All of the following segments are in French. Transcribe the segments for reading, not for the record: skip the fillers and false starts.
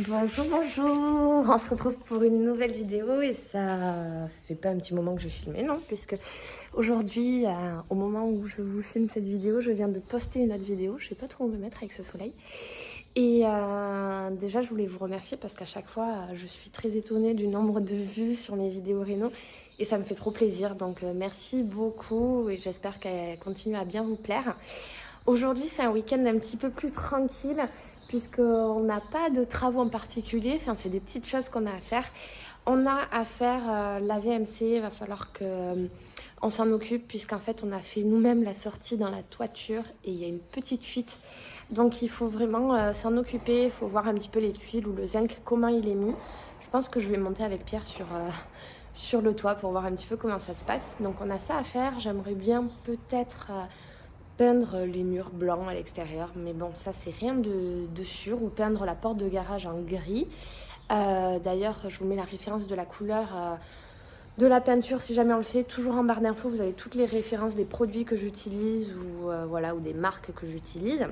Bonjour, bonjour! On se retrouve pour une nouvelle vidéo et ça fait pas un petit moment que je filmais, non? Puisque aujourd'hui, au moment où je vous filme cette vidéo, je viens de poster une autre vidéo. Je sais pas trop où me mettre avec ce soleil. Et déjà, je voulais vous remercier parce qu'à chaque fois, je suis très étonnée du nombre de vues sur mes vidéos réno et ça me fait trop plaisir. Donc, merci beaucoup et j'espère qu'elle continue à bien vous plaire. Aujourd'hui, c'est un week-end un petit peu plus tranquille puisqu'on n'a pas de travaux en particulier. Enfin, c'est des petites choses qu'on a à faire. On a à faire la VMC, il va falloir qu'on s'en occupe puisqu'en fait, on a fait nous-mêmes la sortie dans la toiture et il y a une petite fuite. Donc, il faut vraiment s'en occuper. Il faut voir un petit peu les tuiles ou le zinc, comment il est mis. Je pense que je vais monter avec Pierre sur le toit pour voir un petit peu comment ça se passe. Donc, on a ça à faire. J'aimerais bien peut-être peindre les murs blancs à l'extérieur, mais bon, ça c'est rien de sûr, ou peindre la porte de garage en gris. D'ailleurs, je vous mets la référence de la couleur de la peinture si jamais on le fait, toujours en barre d'infos. Vous avez toutes les références des produits que j'utilise ou voilà, ou des marques que j'utilise.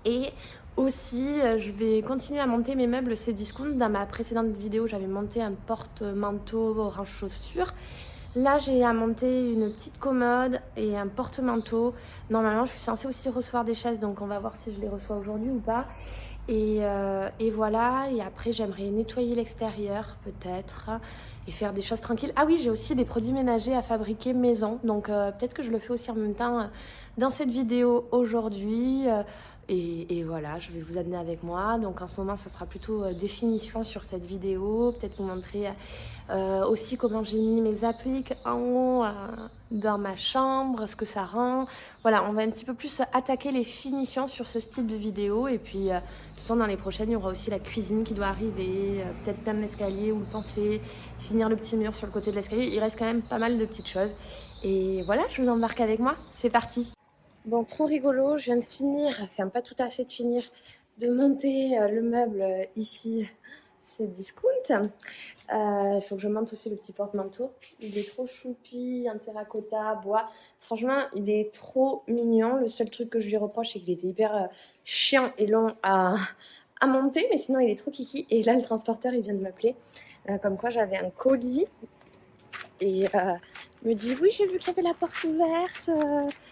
Et aussi, je vais continuer à monter mes meubles Cdiscount. Dans ma précédente vidéo, j'avais monté un porte-manteau range chaussures. Là, j'ai à monter une petite commode et un porte-manteau. Normalement, je suis censée aussi recevoir des chaises, donc on va voir si je les reçois aujourd'hui ou pas. Et voilà, et après, j'aimerais nettoyer l'extérieur, peut-être, et faire des choses tranquilles. Ah oui, j'ai aussi des produits ménagers à fabriquer maison, donc peut-être que je le fais aussi en même temps dans cette vidéo aujourd'hui. Et voilà, je vais vous amener avec moi. Donc en ce moment, ça sera plutôt définition sur cette vidéo. Peut-être vous montrer aussi comment j'ai mis mes appliques en haut dans ma chambre, ce que ça rend. Voilà, on va un petit peu plus attaquer les finitions sur ce style de vidéo. Et puis, de toute façon, dans les prochaines, il y aura aussi la cuisine qui doit arriver. Peut-être peindre l'escalier ou le penser, finir le petit mur sur le côté de l'escalier. Il reste quand même pas mal de petites choses. Et voilà, je vous embarque avec moi. C'est parti! Bon, trop rigolo, je viens de finir, enfin pas tout à fait de finir, de monter le meuble ici, c'est Discount. Il faut que je monte aussi le petit porte-manteau. Il est trop choupi, en terracotta, bois. Franchement, il est trop mignon. Le seul truc que je lui reproche, c'est qu'il était hyper chiant et long à monter, mais sinon il est trop kiki. Et là, le transporteur, il vient de m'appeler, comme quoi j'avais un colis. Et il me dit, oui, j'ai vu qu'il y avait la porte ouverte,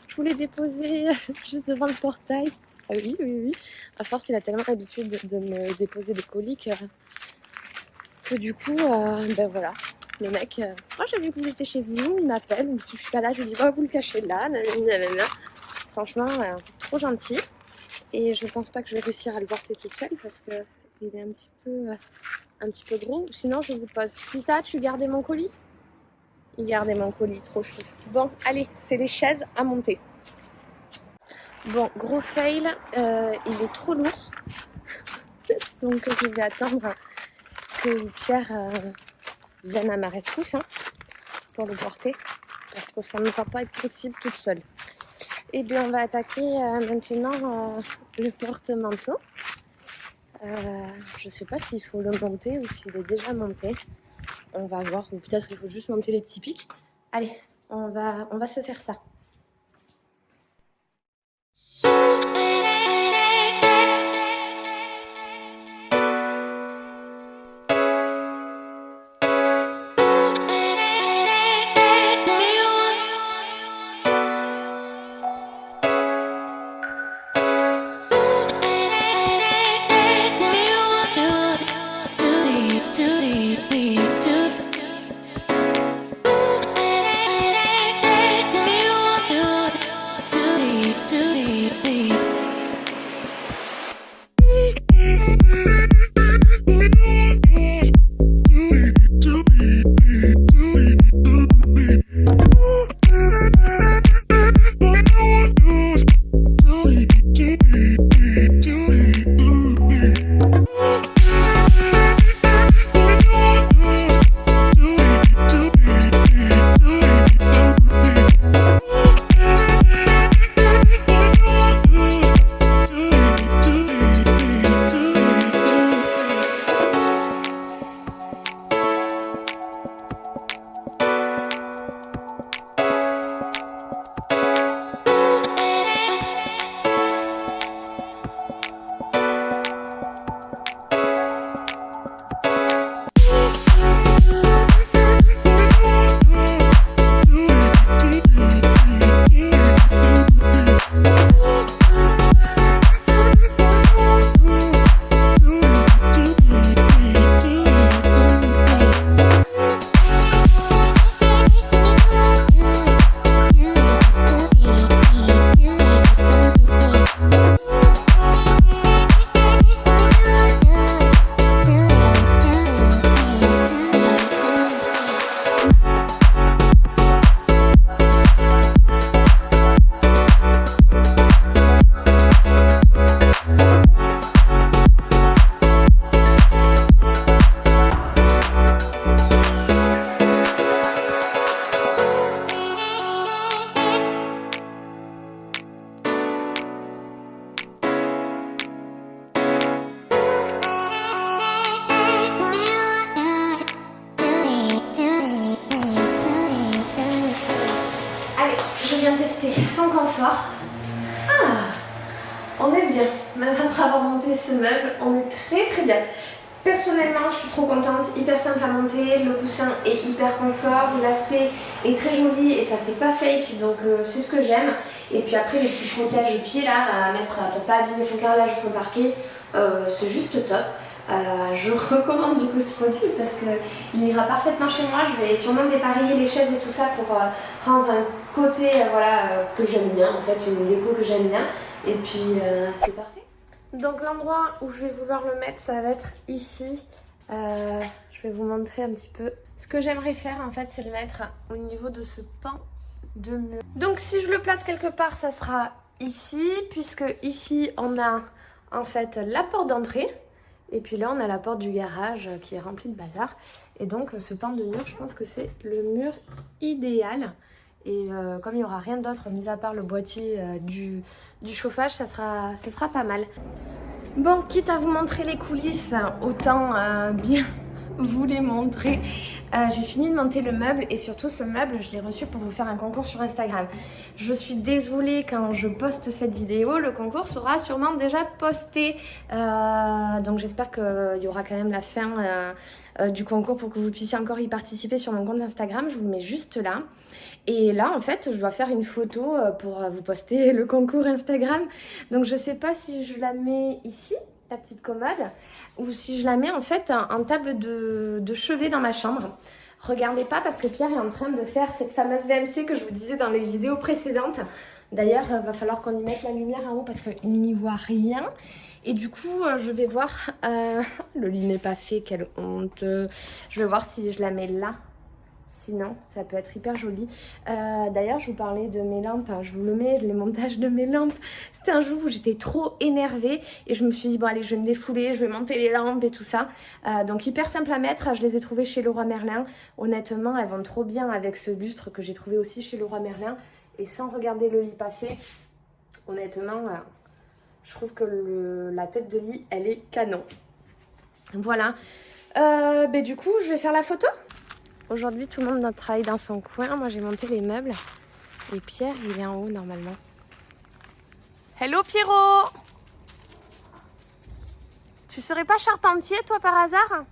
je voulais déposer juste devant le portail. Ah oui, oui, oui. À force, il a tellement l'habitude de me déposer des colis que du coup, ben voilà, le mec, moi j'ai vu que vous étiez chez vous, il m'appelle, je suis pas là, je lui dis, oh, vous le cachez là, nanana. Franchement, trop gentil. Et je pense pas que je vais réussir à le porter toute seule parce que il est un petit peu gros. Sinon, je vous pose. Pita, tu gardais mon colis? Il gardait mon colis, trop chou. Bon, allez, c'est les chaises à monter. Bon, gros fail, il est trop lourd. Donc je vais attendre que Pierre vienne à ma rescousse pour le porter. Parce que ça ne va pas être possible toute seule. Et bien on va attaquer maintenant le porte-manteau. Je ne sais pas s'il faut le monter ou s'il est déjà monté. On va voir, ou peut-être qu'il faut juste monter les petits pics. Allez, on va se faire ça. confort. Ah, on est bien. Même après avoir monté ce meuble, on est très très bien. Personnellement, je suis trop contente, hyper simple à monter, le coussin est hyper confort, l'aspect est très joli et ça fait pas fake, donc c'est ce que j'aime. Et puis après les petits protèges pieds là à mettre pour pas abîmer son carrelage ou son parquet, c'est juste top. Je recommande du coup ce produit parce qu'il ira parfaitement chez moi. Je vais sûrement dépareiller les chaises et tout ça pour rendre un côté voilà, que j'aime bien, en fait une déco que j'aime bien. Et puis c'est parfait. Donc l'endroit où je vais vouloir le mettre, ça va être ici. Je vais vous montrer un petit peu. Ce que j'aimerais faire en fait, c'est le mettre au niveau de ce pan de mur. Donc si je le place quelque part, ça sera ici, puisque ici on a en fait la porte d'entrée. Et puis là on a la porte du garage qui est remplie de bazar. Et donc ce pan de mur, je pense que c'est le mur idéal. Et comme il n'y aura rien d'autre, mis à part le boîtier du chauffage, ça sera pas mal. Bon, quitte à vous montrer les coulisses, autant bien vous les montrer. J'ai fini de monter le meuble et surtout ce meuble, je l'ai reçu pour vous faire un concours sur Instagram. Je suis désolée, quand je poste cette vidéo, le concours sera sûrement déjà posté. Donc j'espère qu'il y aura quand même la fin du concours pour que vous puissiez encore y participer sur mon compte Instagram. Je vous le mets juste là. Et là, en fait, je dois faire une photo pour vous poster le concours Instagram. Donc je sais pas si je la mets ici, la petite commode, ou si je la mets en fait en table de chevet dans ma chambre. Regardez pas parce que Pierre est en train de faire cette fameuse VMC que je vous disais dans les vidéos précédentes. D'ailleurs, va falloir qu'on y mette la lumière en haut parce qu'il n'y voit rien. Et du coup, je vais voir... le lit n'est pas fait, quelle honte. Je vais voir si je la mets là. Sinon, ça peut être hyper joli. D'ailleurs, je vous parlais de mes lampes. Je vous le mets, les montages de mes lampes. C'était un jour où j'étais trop énervée. Et je me suis dit, bon allez, je vais me défouler, je vais monter les lampes et tout ça. Donc hyper simple à mettre. Je les ai trouvées chez Leroy Merlin. Honnêtement, elles vont trop bien avec ce lustre que j'ai trouvé aussi chez Leroy Merlin. Et sans regarder le lit pas fait, honnêtement, je trouve que la tête de lit, elle est canon. Voilà. Du coup, je vais faire la photo. Aujourd'hui, tout le monde travaille dans son coin. Moi, j'ai monté les meubles. Et Pierre, il est en haut, normalement. Hello, Pierrot! Tu serais pas charpentier, toi, par hasard?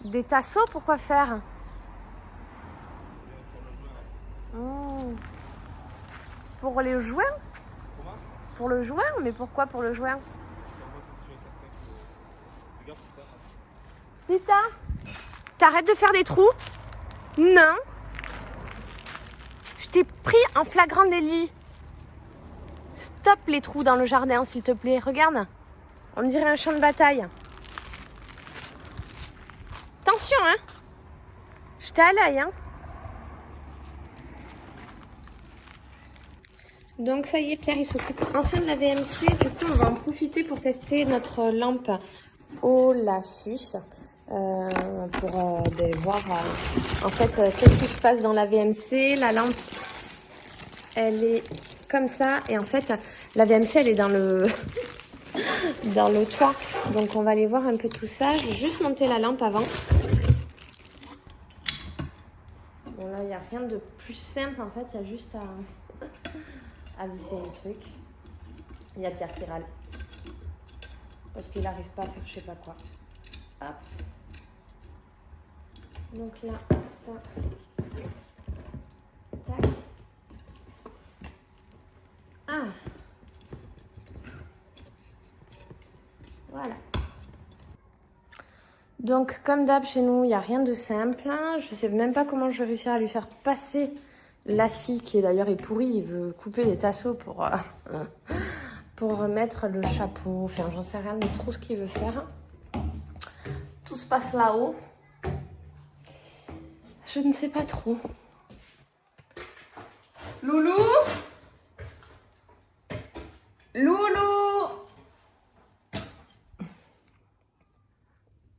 Des tasseaux, pourquoi faire? Pour les joints? Pour le joint? Mais pourquoi pour le joint? Putain! T'arrêtes de faire des trous? Non! Je t'ai pris en flagrant délit. Stop les trous dans le jardin, s'il te plaît. Regarde, on dirait un champ de bataille. Attention, hein! J'étais à l'œil, hein! Donc ça y est, Pierre il s'occupe enfin de la VMC. Du coup, on va en profiter pour tester notre lampe Olafus. Pour voir en fait qu'est-ce qui se passe dans la VMC. La lampe elle est comme ça et en fait la VMC elle est dans le dans le toit, donc on va aller voir un peu tout ça. Je vais juste monter la lampe avant. Bon là il n'y a rien de plus simple en fait, il y a juste à visser le truc. Il y a Pierre qui râle parce qu'il n'arrive pas à faire je sais pas quoi. Hop. Donc là, ça, tac. Ah, voilà. Donc comme d'hab chez nous, il n'y a rien de simple. Je ne sais même pas comment je vais réussir à lui faire passer la scie qui d'ailleurs est pourrie. Il veut couper des tasseaux pour remettre le chapeau. Enfin, j'en sais rien de trop ce qu'il veut faire. Tout se passe là-haut. Je ne sais pas trop. Loulou? Loulou?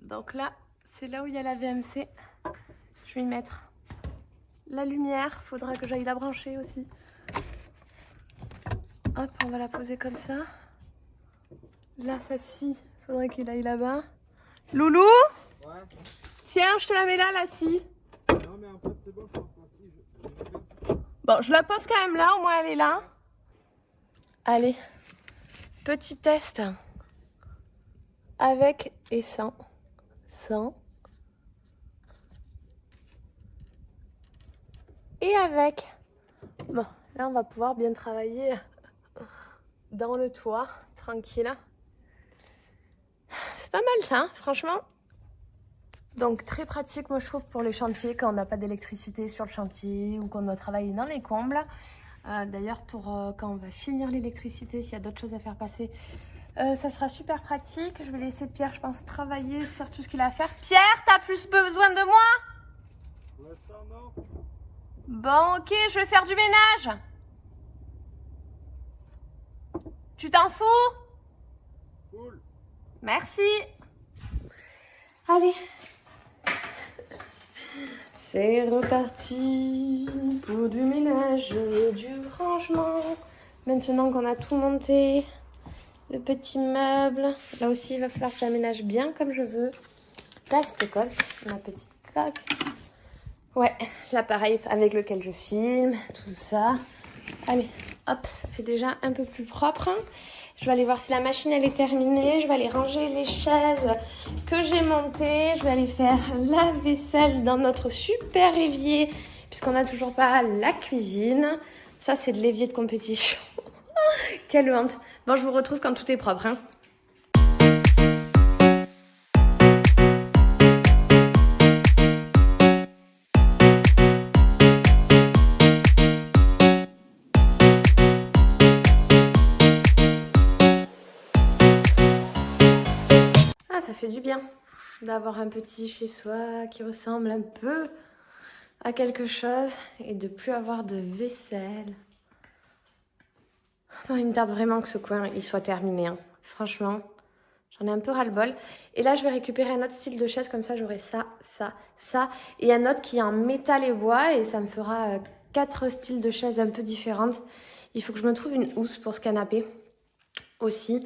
Donc là, c'est là où il y a la VMC. Je vais y mettre la lumière. Faudra que j'aille la brancher aussi. Hop, on va la poser comme ça. Là, ça scie. Faudrait qu'il aille là-bas. Loulou? Ouais. Tiens, je te la mets là, la scie. Non, mais en fait, c'est bon, je pense que la scie, Bon, je la pose quand même là, au moins elle est là. Allez, petit test. Avec et sans. Sans. Et avec. Bon, là on va pouvoir bien travailler dans le toit, tranquille. C'est pas mal ça, hein, franchement. Donc très pratique, moi je trouve, pour les chantiers, quand on n'a pas d'électricité sur le chantier ou qu'on doit travailler dans les combles. D'ailleurs, pour quand on va finir l'électricité, s'il y a d'autres choses à faire passer, ça sera super pratique. Je vais laisser Pierre, je pense, travailler sur tout ce qu'il a à faire. Pierre, t'as plus besoin de moi? Pour l'instant, non. Bon, ok, je vais faire du ménage. Tu t'en fous? Cool. Merci. Allez. C'est reparti pour du ménage et du rangement. Maintenant qu'on a tout monté, le petit meuble. Là aussi, il va falloir que j'aménage bien comme je veux. Là, cette coque, ma petite coque. Ouais, l'appareil avec lequel je filme, tout ça. Allez, hop, ça fait déjà un peu plus propre. Je vais aller voir si la machine elle est terminée. Je vais aller ranger les chaises que j'ai montées. Je vais aller faire la vaisselle dans notre super évier puisqu'on n'a toujours pas la cuisine. Ça, c'est de l'évier de compétition. Quelle honte. Bon, je vous retrouve quand tout est propre, hein. Ça fait du bien d'avoir un petit chez soi qui ressemble un peu à quelque chose et de plus avoir de vaisselle. Non, il me tarde vraiment que ce coin il soit terminé, hein. Franchement, j'en ai un peu ras-le-bol. Et là, je vais récupérer un autre style de chaise, comme ça j'aurai ça, ça, ça. Et un autre qui est en métal et bois et ça me fera 4 styles de chaises un peu différentes. Il faut que je me trouve une housse pour ce canapé aussi.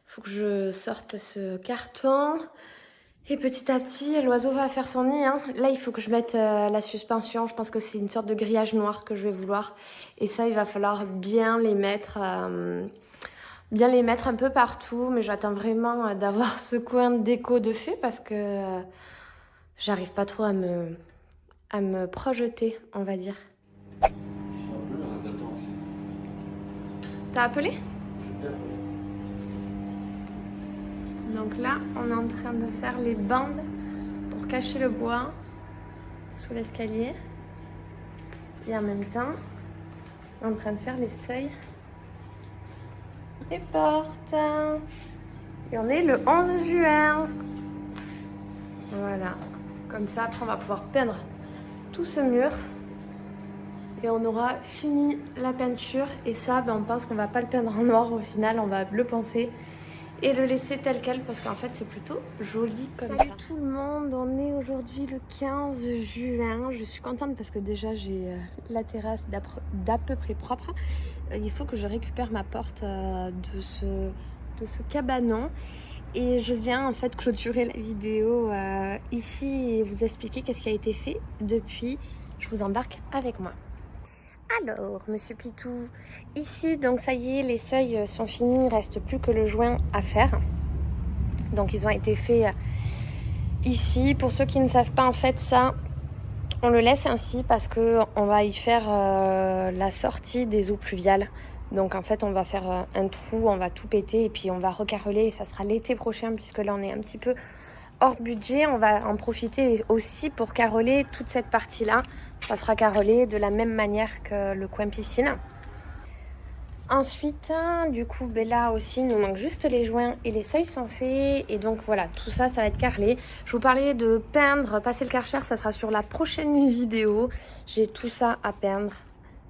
Il faut que je sorte ce carton. Et petit à petit, l'oiseau va faire son nid, hein. Là, il faut que je mette la suspension. Je pense que c'est une sorte de grillage noir que je vais vouloir. Et ça, il va falloir bien les mettre un peu partout. Mais j'attends vraiment d'avoir ce coin de déco de fait parce que j'arrive pas trop à me projeter, on va dire. T'as appelé ? Donc là, on est en train de faire les bandes pour cacher le bois sous l'escalier. Et en même temps, on est en train de faire les seuils des portes. Et on est le 11 juin. Voilà. Comme ça, après, on va pouvoir peindre tout ce mur. Et on aura fini la peinture. Et ça, ben, on pense qu'on va pas le peindre en noir au final. On va le poncer et le laisser tel quel parce qu'en fait c'est plutôt joli comme ça. Salut tout le monde, on est aujourd'hui le 15 juin. Je suis contente parce que déjà j'ai la terrasse d'à peu près propre. Il faut que je récupère ma porte de ce cabanon et je viens en fait clôturer la vidéo ici et vous expliquer qu'est-ce qui a été fait depuis. Je vous embarque avec moi. Alors, Monsieur Pitou, ici, donc ça y est, les seuils sont finis, il ne reste plus que le joint à faire. Donc ils ont été faits ici. Pour ceux qui ne savent pas, en fait, ça, on le laisse ainsi parce qu'on va y faire la sortie des eaux pluviales. Donc en fait, on va faire un trou, on va tout péter et puis on va recarreler et ça sera l'été prochain puisque là, on est un petit peu hors budget. On va en profiter aussi pour carreler toute cette partie-là. Ça sera carrelé de la même manière que le coin piscine. Ensuite, du coup, ben là aussi, il nous manque juste les joints et les seuils sont faits. Et donc voilà, tout ça, ça va être carrelé. Je vous parlais de peindre, passer le Karcher, ça sera sur la prochaine vidéo. J'ai tout ça à peindre.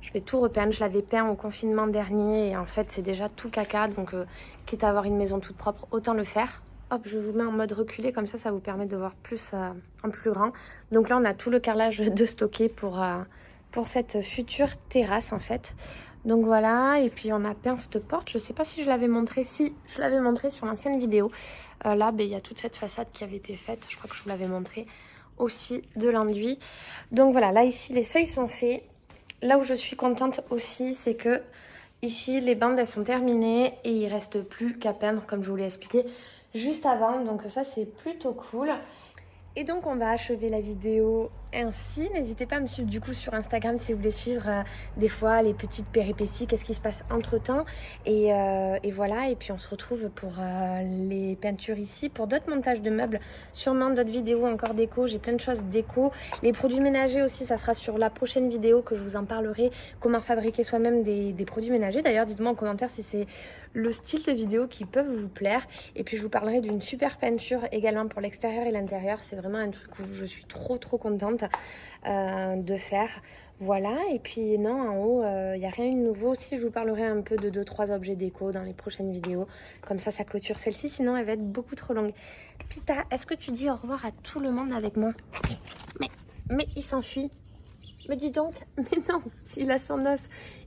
Je vais tout repeindre. Je l'avais peint au confinement dernier et en fait, c'est déjà tout caca. Donc, quitte à avoir une maison toute propre, autant le faire. Hop, je vous mets en mode reculé, comme ça vous permet de voir plus en plus grand. Donc là, on a tout le carrelage de stocké pour cette future terrasse en fait. Donc voilà, et puis on a peint cette porte. Je sais pas si je l'avais montré. Si, je l'avais montré sur l'ancienne vidéo. Là, ben, il y a toute cette façade qui avait été faite. Je crois que je vous l'avais montré aussi de l'enduit. Donc voilà, là ici, les seuils sont faits. là où je suis contente aussi, c'est que ici, les bandes, elles sont terminées et il reste plus qu'à peindre, comme je vous l'ai expliqué juste avant. Donc ça, c'est plutôt cool. Et donc, on va achever la vidéo ainsi. N'hésitez pas à me suivre du coup sur Instagram si vous voulez suivre des fois les petites péripéties, qu'est-ce qui se passe entre temps. Et voilà, et puis on se retrouve pour les peintures ici, pour d'autres montages de meubles, sûrement d'autres vidéos encore déco. J'ai plein de choses déco. Les produits ménagers aussi, ça sera sur la prochaine vidéo que je vous en parlerai. Comment fabriquer soi-même des produits ménagers. D'ailleurs, dites-moi en commentaire si c'est le style de vidéo qui peuvent vous plaire. Et puis je vous parlerai d'une super peinture également pour l'extérieur et l'intérieur. C'est vraiment un truc où je suis trop contente de faire. Voilà, et puis non, en haut, il n'y a rien de nouveau. Aussi, je vous parlerai un peu de 2-3 objets déco dans les prochaines vidéos. Comme ça clôture celle-ci, sinon elle va être beaucoup trop longue. Pita, est-ce que tu dis au revoir à tout le monde avec moi? Mais il s'enfuit. Mais dis donc, mais non, il a son os.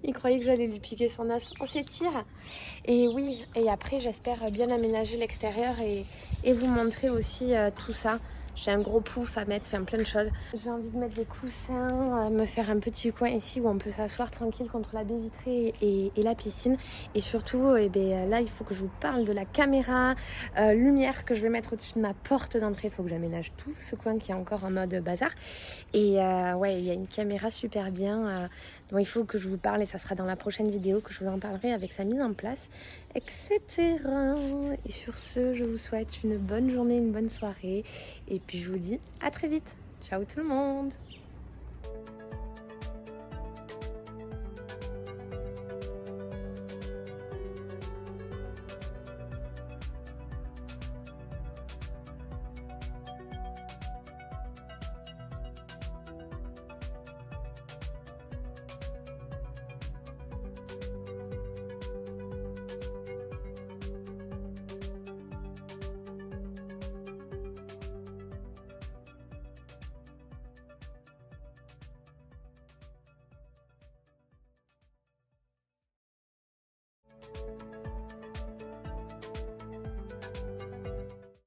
Il croyait que j'allais lui piquer son os. On s'étire. Et oui, et après, j'espère bien aménager l'extérieur et vous montrer aussi tout ça. J'ai un gros pouf à mettre, enfin plein de choses. J'ai envie de mettre des coussins, me faire un petit coin ici où on peut s'asseoir tranquille contre la baie vitrée et la piscine. Et surtout, là, il faut que je vous parle de la caméra lumière que je vais mettre au-dessus de ma porte d'entrée. Il faut que j'aménage tout ce coin qui est encore en mode bazar. Et ouais, il y a une caméra super bien dont il faut que je vous parle et ça sera dans la prochaine vidéo que je vous en parlerai avec sa mise en place, etc. Et sur ce, je vous souhaite une bonne journée, une bonne soirée et puis je vous dis à très vite. Ciao tout le monde!